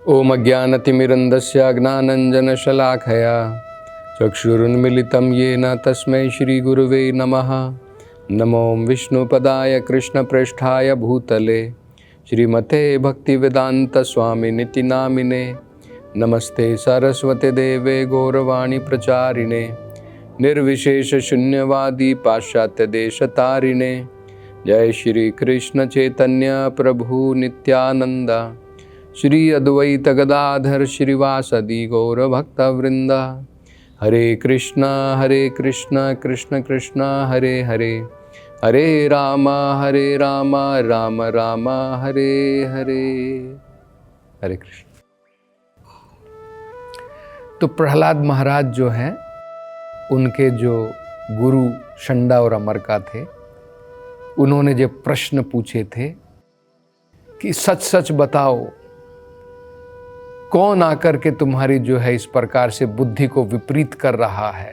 ओम अज्ञानतिमिरन्धस्य अज्ञानञ्जनशलाखया चक्षुरुन्मिलितं येन तस्मै श्रीगुरुवे नमः। नमो विष्णुपदाय कृष्णप्रेष्ठाय भूतले श्रीमते भक्तिवेदान्तस्वामिनिति नामिने। नमस्ते सरस्वती देवे गौरवाणी प्रचारिणे निर्विशेष शून्यवादी पाश्चात्य देशतारिणे। जय श्री कृष्ण चैतन्य प्रभु नित्यानंद श्री अद्वैत गदाधर श्रीवासदि गौर भक्तवृंद। हरे कृष्णा कृष्ण कृष्ण हरे हरे, हरे राम राम राम हरे हरे। हरे कृष्ण। तो प्रहलाद महाराज जो हैं, उनके जो गुरु शंडा और अमरका थे, उन्होंने जो प्रश्न पूछे थे कि सच सच बताओ, कौन आकर के तुम्हारी जो है इस प्रकार से बुद्धि को विपरीत कर रहा है,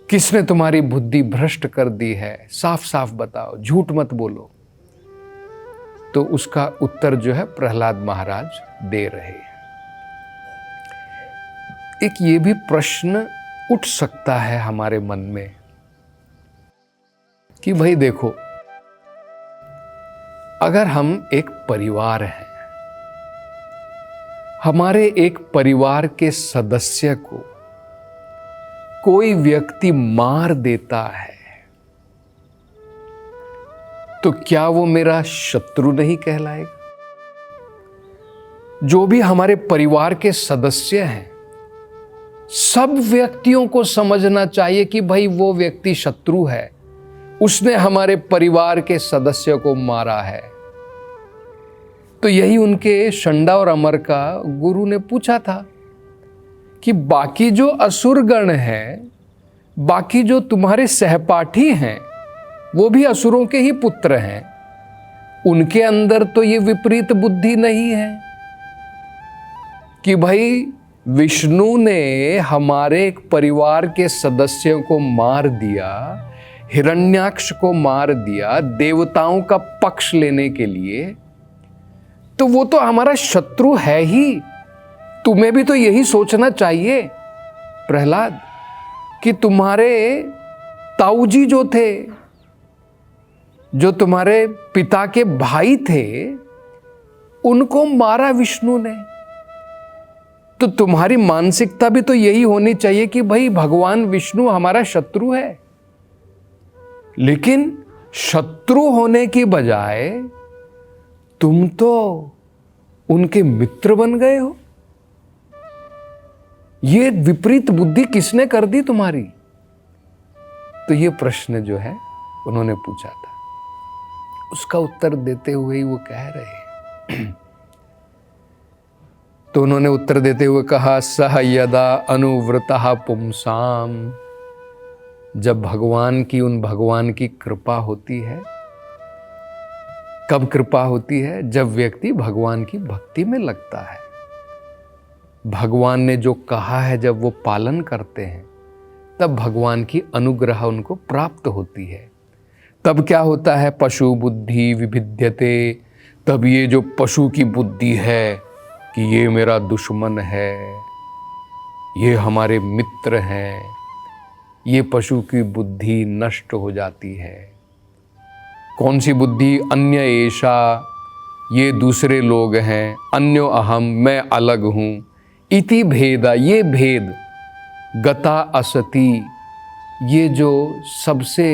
किसने तुम्हारी बुद्धि भ्रष्ट कर दी है, साफ साफ बताओ, झूठ मत बोलो। तो उसका उत्तर जो है प्रहलाद महाराज दे रहे हैं। एक ये भी प्रश्न उठ सकता है हमारे मन में कि भाई देखो, अगर हम एक परिवार हैं, हमारे एक परिवार के सदस्य को कोई व्यक्ति मार देता है, तो क्या वो मेरा शत्रु नहीं कहलाएगा? जो भी हमारे परिवार के सदस्य हैं, सब व्यक्तियों को समझना चाहिए कि भाई वो व्यक्ति शत्रु है, उसने हमारे परिवार के सदस्य को मारा है। तो यही उनके शंडा और अमर का गुरु ने पूछा था कि बाकी जो असुरगण हैं, बाकी जो तुम्हारे सहपाठी हैं, वो भी असुरों के ही पुत्र हैं, उनके अंदर तो ये विपरीत बुद्धि नहीं है कि भाई विष्णु ने हमारे एक परिवार के सदस्यों को मार दिया, हिरण्याक्ष को मार दिया देवताओं का पक्ष लेने के लिए, तो वो तो हमारा शत्रु है ही। तुम्हें भी तो यही सोचना चाहिए प्रहलाद कि तुम्हारे ताऊजी जो थे, जो तुम्हारे पिता के भाई थे, उनको मारा विष्णु ने। तो तुम्हारी मानसिकता भी तो यही होनी चाहिए कि भाई भगवान विष्णु हमारा शत्रु है। लेकिन शत्रु होने की बजाय तुम तो उनके मित्र बन गए हो। ये विपरीत बुद्धि किसने कर दी तुम्हारी? तो ये प्रश्न जो है उन्होंने पूछा था। उसका उत्तर देते हुए ही वो कह रहे हैं तो उन्होंने उत्तर देते हुए कहा, सह यदा अनुव्रतः पुंसाम। जब भगवान की कृपा होती है, कब कृपा होती है? जब व्यक्ति भगवान की भक्ति में लगता है, भगवान ने जो कहा है जब वो पालन करते हैं, तब भगवान की अनुग्रह उनको प्राप्त होती है। तब क्या होता है? पशु बुद्धि विभिद्यते। तब ये जो पशु की बुद्धि है कि ये मेरा दुश्मन है, ये हमारे मित्र हैं, ये पशु की बुद्धि नष्ट हो जाती है। कौन सी बुद्धि? अन्य एषा, ये दूसरे लोग हैं, अन्यो अहम, मैं अलग हूँ, इति भेदा, ये भेद, गता असति, ये जो सबसे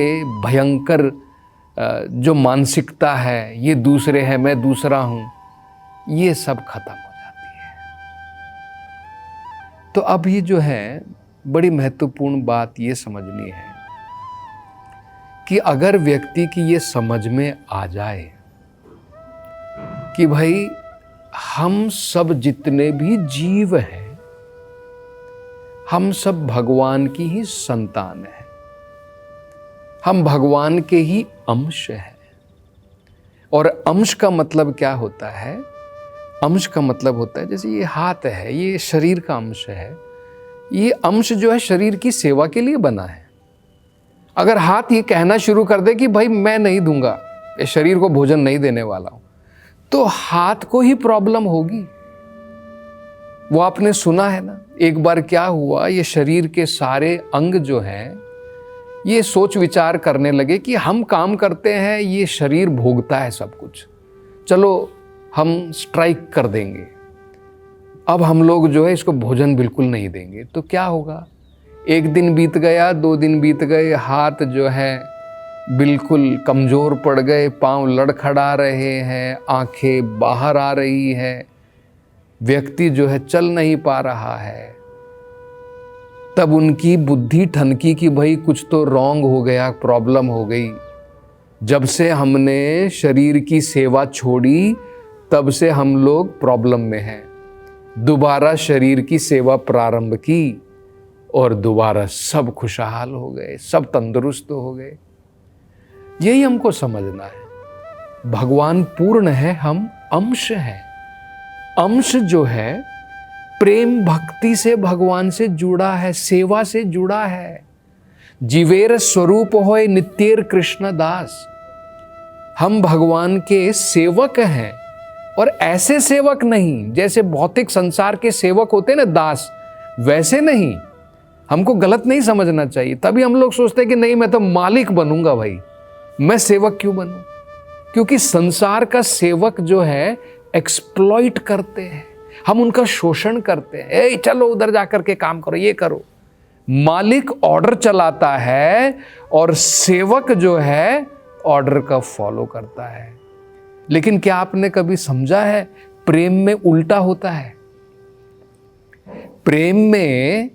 भयंकर जो मानसिकता है, ये दूसरे हैं, मैं दूसरा हूँ, ये सब खत्म हो जाती है। तो अब ये जो है बड़ी महत्वपूर्ण बात ये समझनी है कि अगर व्यक्ति की ये समझ में आ जाए कि भाई हम सब जितने भी जीव हैं, हम सब भगवान की ही संतान हैं, हम भगवान के ही अंश हैं। और अंश का मतलब क्या होता है? अंश का मतलब होता है, जैसे ये हाथ है, ये शरीर का अंश है, ये अंश जो है शरीर की सेवा के लिए बना है। अगर हाथ ये कहना शुरू कर दे कि भाई मैं नहीं दूंगा, इस शरीर को भोजन नहीं देने वाला हूं, तो हाथ को ही प्रॉब्लम होगी। वो आपने सुना है ना, एक बार क्या हुआ, ये शरीर के सारे अंग जो हैं ये सोच विचार करने लगे कि हम काम करते हैं, ये शरीर भोगता है सब कुछ, चलो हम स्ट्राइक कर देंगे, अब हम लोग जो है इसको भोजन बिल्कुल नहीं देंगे। तो क्या होगा, एक दिन बीत गया, 2 दिन बीत गए, हाथ जो है बिल्कुल कमज़ोर पड़ गए, पांव लड़खड़ा रहे हैं, आंखें बाहर आ रही है, व्यक्ति जो है चल नहीं पा रहा है। तब उनकी बुद्धि ठनकी कि भाई कुछ तो रॉन्ग हो गया, प्रॉब्लम हो गई। जब से हमने शरीर की सेवा छोड़ी तब से हम लोग प्रॉब्लम में हैं। दोबारा शरीर की सेवा प्रारंभ की और दोबारा सब खुशहाल हो गए, सब तंदुरुस्त हो गए। यही हमको समझना है, भगवान पूर्ण है, हम अंश हैं। अंश जो है प्रेम भक्ति से भगवान से जुड़ा है, सेवा से जुड़ा है। जीवेर स्वरूप होय नित्येर कृष्ण दास। हम भगवान के सेवक हैं, और ऐसे सेवक नहीं जैसे भौतिक संसार के सेवक होते हैं ना दास, वैसे नहीं। हमको गलत नहीं समझना चाहिए। तभी हम लोग सोचते हैं कि नहीं मैं तो मालिक बनूंगा भाई, मैं सेवक क्यों बनूं? क्योंकि संसार का सेवक जो है एक्सप्लॉइट करते हैं, हम उनका शोषण करते हैं। ए चलो उधर जाकर के काम करो, ये करो। मालिक ऑर्डर चलाता है और सेवक जो है ऑर्डर का फॉलो करता है। लेकिन क्या आपने कभी समझा है प्रेम में उल्टा होता है? प्रेम में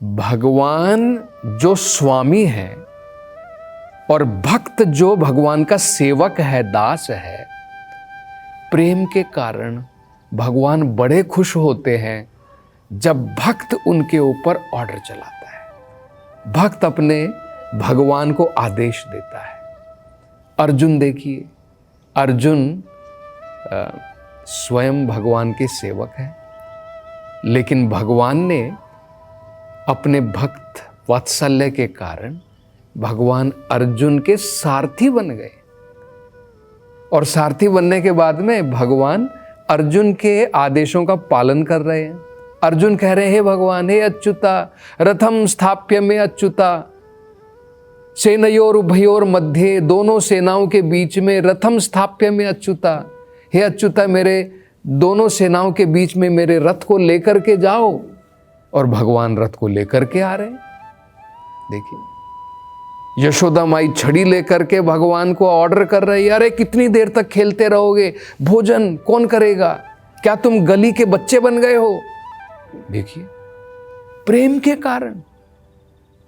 भगवान जो स्वामी है और भक्त जो भगवान का सेवक है, दास है, प्रेम के कारण भगवान बड़े खुश होते हैं जब भक्त उनके ऊपर ऑर्डर चलाता है। भक्त अपने भगवान को आदेश देता है। अर्जुन देखिए, अर्जुन स्वयं भगवान के सेवक हैं, लेकिन भगवान ने अपने भक्त वात्सल्य के कारण भगवान अर्जुन के सारथी बन गए। और सारथी बनने के बाद में भगवान अर्जुन के आदेशों का पालन कर रहे हैं। अर्जुन कह रहे हैं, हे भगवान, हे अच्युता, रथम स्थाप्य में अच्युता, सेनयोर उभयोर मध्य, दोनों सेनाओं के बीच में रथम स्थाप्य में अच्युता। हे अच्युता, मेरे दोनों सेनाओं के बीच में मेरे रथ को लेकर के जाओ। और भगवान रथ को लेकर के आ रहे हैं। देखिए, यशोदा माई छड़ी लेकर के भगवान को ऑर्डर कर रही है, अरे कितनी देर तक खेलते रहोगे, भोजन कौन करेगा, क्या तुम गली के बच्चे बन गए हो? देखिए, प्रेम के कारण।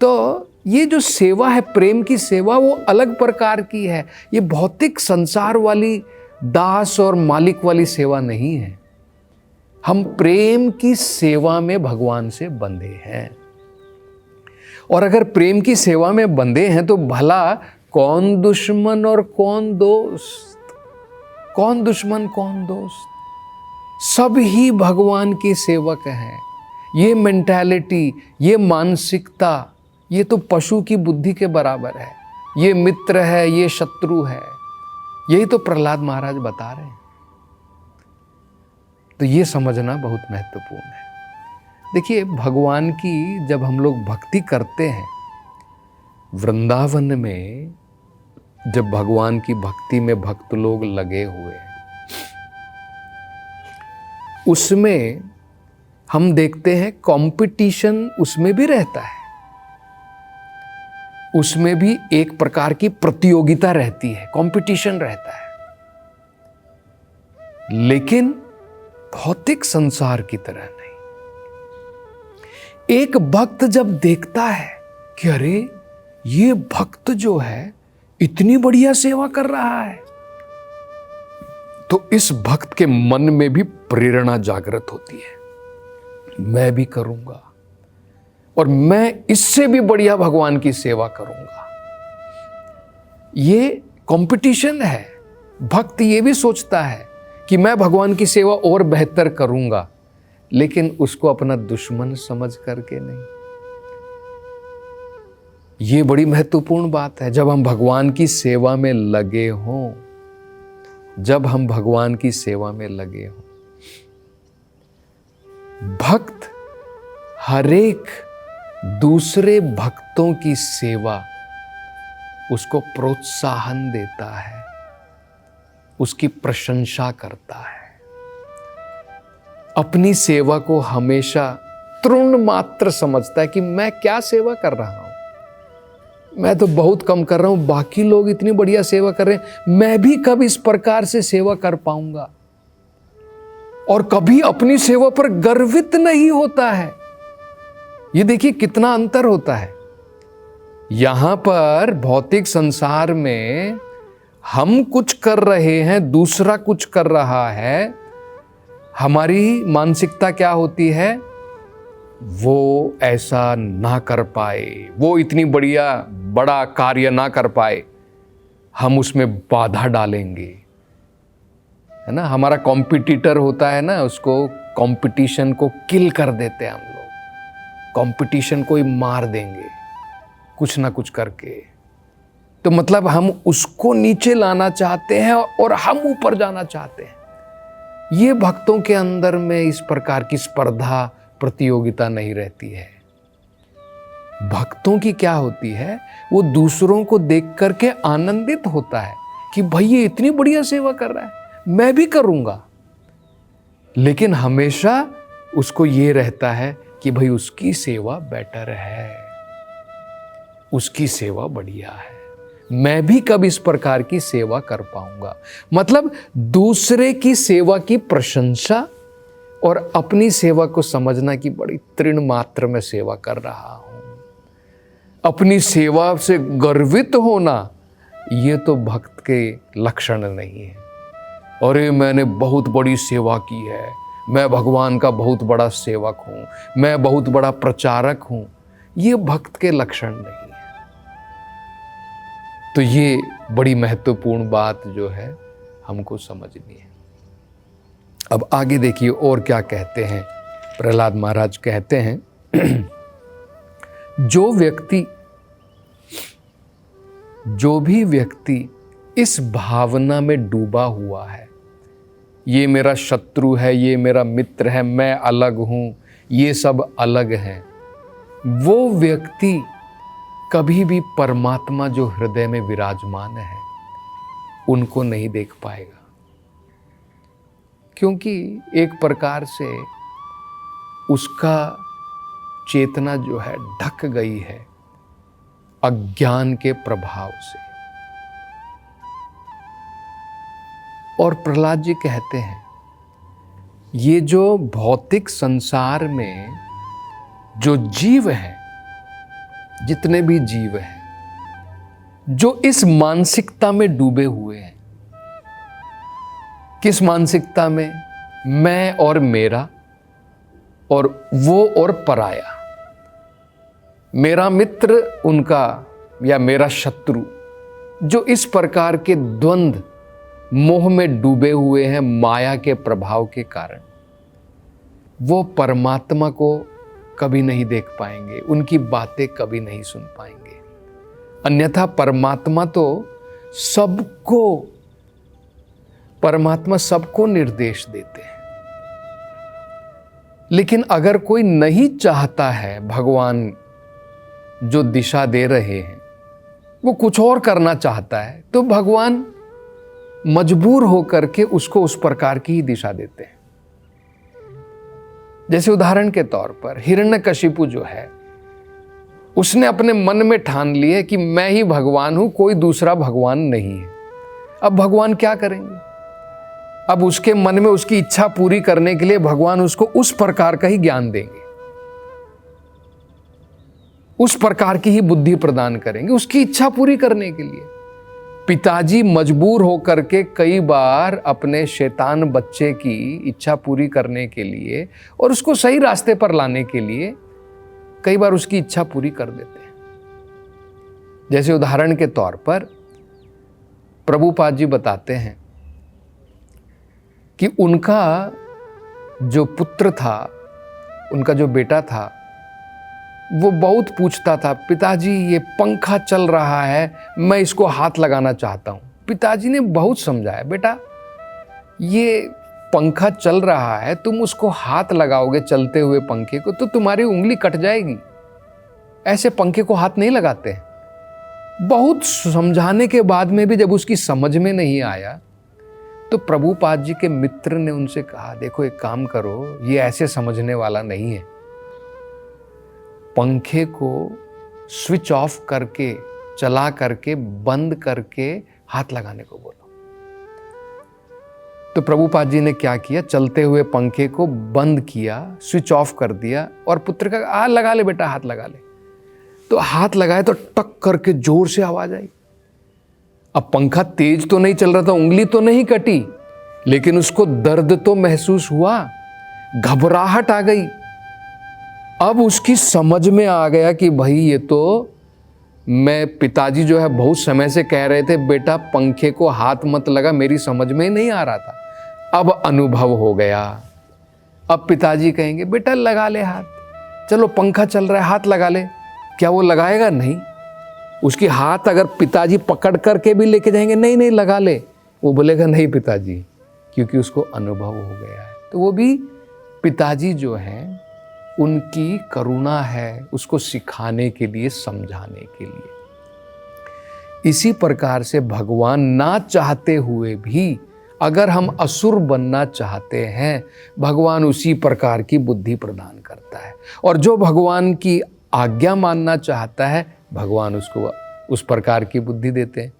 तो ये जो सेवा है, प्रेम की सेवा, वो अलग प्रकार की है। ये भौतिक संसार वाली दास और मालिक वाली सेवा नहीं है। हम प्रेम की सेवा में भगवान से बंधे हैं। और अगर प्रेम की सेवा में बंधे हैं तो भला कौन दुश्मन और कौन दोस्त, कौन दुश्मन कौन दोस्त, सब ही भगवान के सेवक हैं। ये मेंटालिटी, ये मानसिकता, ये तो पशु की बुद्धि के बराबर है। ये मित्र है, ये शत्रु है। यही तो प्रहलाद महाराज बता रहे हैं। तो ये समझना बहुत महत्वपूर्ण है। देखिए, भगवान की जब हम लोग भक्ति करते हैं, वृंदावन में जब भगवान की भक्ति में भक्त लोग लगे हुए हैं, उसमें हम देखते हैं कंपटीशन उसमें भी रहता है। उसमें भी एक प्रकार की प्रतियोगिता रहती है, कंपटीशन रहता है। लेकिन भौतिक संसार की तरह नहीं। एक भक्त जब देखता है कि अरे ये भक्त जो है इतनी बढ़िया सेवा कर रहा है, तो इस भक्त के मन में भी प्रेरणा जागृत होती है, मैं भी करूंगा और मैं इससे भी बढ़िया भगवान की सेवा करूंगा। ये कंपटीशन है। भक्त ये भी सोचता है कि मैं भगवान की सेवा और बेहतर करूंगा, लेकिन उसको अपना दुश्मन समझ करके नहीं। ये बड़ी महत्वपूर्ण बात है। जब हम भगवान की सेवा में लगे हों, जब हम भगवान की सेवा में लगे हों, भक्त हरेक दूसरे भक्तों की सेवा उसको प्रोत्साहन देता है, उसकी प्रशंसा करता है। अपनी सेवा को हमेशा तृण मात्र समझता है कि मैं क्या सेवा कर रहा हूं, मैं तो बहुत कम कर रहा हूं, बाकी लोग इतनी बढ़िया सेवा कर रहे हैं, मैं भी कब इस प्रकार से सेवा कर पाऊंगा। और कभी अपनी सेवा पर गर्वित नहीं होता है। ये देखिए कितना अंतर होता है। यहां पर भौतिक संसार में हम कुछ कर रहे हैं, दूसरा कुछ कर रहा है, हमारी मानसिकता क्या होती है, वो ऐसा ना कर पाए, वो इतनी बड़ा कार्य ना कर पाए, हम उसमें बाधा डालेंगे, है ना। हमारा कॉम्पिटिटर होता है ना, उसको कंपटीशन को किल कर देते हैं हम लोग, कंपटीशन को ही मार देंगे कुछ ना कुछ करके। तो मतलब हम उसको नीचे लाना चाहते हैं और हम ऊपर जाना चाहते हैं। ये भक्तों के अंदर में इस प्रकार की स्पर्धा प्रतियोगिता नहीं रहती है। भक्तों की क्या होती है, वो दूसरों को देख करके आनंदित होता है कि भाई ये इतनी बढ़िया सेवा कर रहा है, मैं भी करूंगा। लेकिन हमेशा उसको ये रहता है कि भाई उसकी सेवा बेटर है, उसकी सेवा बढ़िया है, मैं भी कब इस प्रकार की सेवा कर पाऊंगा। मतलब दूसरे की सेवा की प्रशंसा और अपनी सेवा को समझना कि बड़ी तृण मात्र में सेवा कर रहा हूं। अपनी सेवा से गर्वित होना ये तो भक्त के लक्षण नहीं है। अरे मैंने बहुत बड़ी सेवा की है, मैं भगवान का बहुत बड़ा सेवक हूं, मैं बहुत बड़ा प्रचारक हूं, ये भक्त के लक्षण नहीं है। तो ये बड़ी महत्वपूर्ण बात जो है हमको समझनी है। अब आगे देखिए और क्या कहते हैं प्रहलाद महाराज। कहते हैं जो भी व्यक्ति इस भावना में डूबा हुआ है, ये मेरा शत्रु है, ये मेरा मित्र है, मैं अलग हूं, ये सब अलग हैं, वो व्यक्ति कभी भी परमात्मा जो हृदय में विराजमान है उनको नहीं देख पाएगा। क्योंकि एक प्रकार से उसका चेतना जो है ढक गई है अज्ञान के प्रभाव से। और प्रहलाद जी कहते हैं ये जो भौतिक संसार में जो जीव हैं, जितने भी जीव हैं, जो इस मानसिकता में डूबे हुए हैं, किस मानसिकता में, मैं और मेरा और वो और पराया, मेरा मित्र उनका या मेरा शत्रु, जो इस प्रकार के द्वंद्व मोह में डूबे हुए हैं माया के प्रभाव के कारण, वो परमात्मा को कभी नहीं देख पाएंगे, उनकी बातें कभी नहीं सुन पाएंगे। अन्यथा परमात्मा सबको निर्देश देते हैं। लेकिन अगर कोई नहीं चाहता है, भगवान जो दिशा दे रहे हैं वो कुछ और करना चाहता है, तो भगवान मजबूर होकर के उसको उस प्रकार की ही दिशा देते हैं। जैसे उदाहरण के तौर पर हिरण्यकशिपु जो है, उसने अपने मन में ठान लिए कि मैं ही भगवान हूं, कोई दूसरा भगवान नहीं है। अब भगवान क्या करेंगे? अब उसके मन में उसकी इच्छा पूरी करने के लिए भगवान उसको उस प्रकार का ही ज्ञान देंगे, उस प्रकार की ही बुद्धि प्रदान करेंगे उसकी इच्छा पूरी करने के लिए। पिताजी मजबूर होकर के कई बार अपने शैतान बच्चे की इच्छा पूरी करने के लिए और उसको सही रास्ते पर लाने के लिए कई बार उसकी इच्छा पूरी कर देते हैं। जैसे उदाहरण के तौर पर प्रभुपाद जी बताते हैं कि उनका जो पुत्र था, उनका जो बेटा था, वो बहुत पूछता था, पिताजी ये पंखा चल रहा है, मैं इसको हाथ लगाना चाहता हूं। पिताजी ने बहुत समझाया, बेटा ये पंखा चल रहा है, तुम उसको हाथ लगाओगे चलते हुए पंखे को तो तुम्हारी उंगली कट जाएगी। ऐसे पंखे को हाथ नहीं लगाते। बहुत समझाने के बाद में भी जब उसकी समझ में नहीं आया तो प्रभुपाद जी के मित्र ने उनसे कहा, देखो एक काम करो, ये ऐसे समझने वाला नहीं है, पंखे को स्विच ऑफ करके, चला करके, बंद करके हाथ लगाने को बोलो। तो प्रभुपाद जी ने क्या किया, चलते हुए पंखे को बंद किया, स्विच ऑफ कर दिया और पुत्र का लगा ले बेटा, हाथ लगा ले। तो हाथ लगाए तो टक करके जोर से आवाज आई। अब पंखा तेज तो नहीं चल रहा था, उंगली तो नहीं कटी, लेकिन उसको दर्द तो महसूस हुआ, घबराहट आ गई। अब उसकी समझ में आ गया कि भाई ये तो मैं, पिताजी जो है बहुत समय से कह रहे थे बेटा पंखे को हाथ मत लगा, मेरी समझ में नहीं आ रहा था, अब अनुभव हो गया। अब पिताजी कहेंगे बेटा लगा ले हाथ, चलो पंखा चल रहा है हाथ लगा ले, क्या वो लगाएगा? नहीं। उसकी हाथ अगर पिताजी पकड़ करके भी लेके जाएंगे, नहीं नहीं लगा ले, वो बोलेगा नहीं पिताजी, क्योंकि उसको अनुभव हो गया है। तो वो भी पिताजी जो हैं उनकी करुणा है उसको सिखाने के लिए, समझाने के लिए। इसी प्रकार से भगवान ना चाहते हुए भी अगर हम असुर बनना चाहते हैं, भगवान उसी प्रकार की बुद्धि प्रदान करता है। और जो भगवान की आज्ञा मानना चाहता है, भगवान उसको उस प्रकार की बुद्धि देते हैं।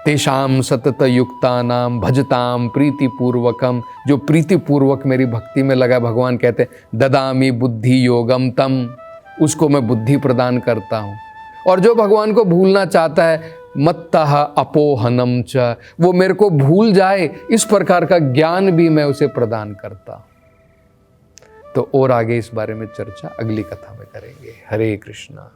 तेषाम सतत युक्तानाम भजताम प्रीतिपूर्वकम, जो प्रीतिपूर्वक मेरी भक्ति में लगा, भगवान कहते हैं ददामी बुद्धि योगम तम, उसको मैं बुद्धि प्रदान करता हूँ। और जो भगवान को भूलना चाहता है, मत्तः अपोहनम च, वो मेरे को भूल जाए, इस प्रकार का ज्ञान भी मैं उसे प्रदान करता हूँ। तो और आगे इस बारे में चर्चा अगली कथा में करेंगे। हरे कृष्णा।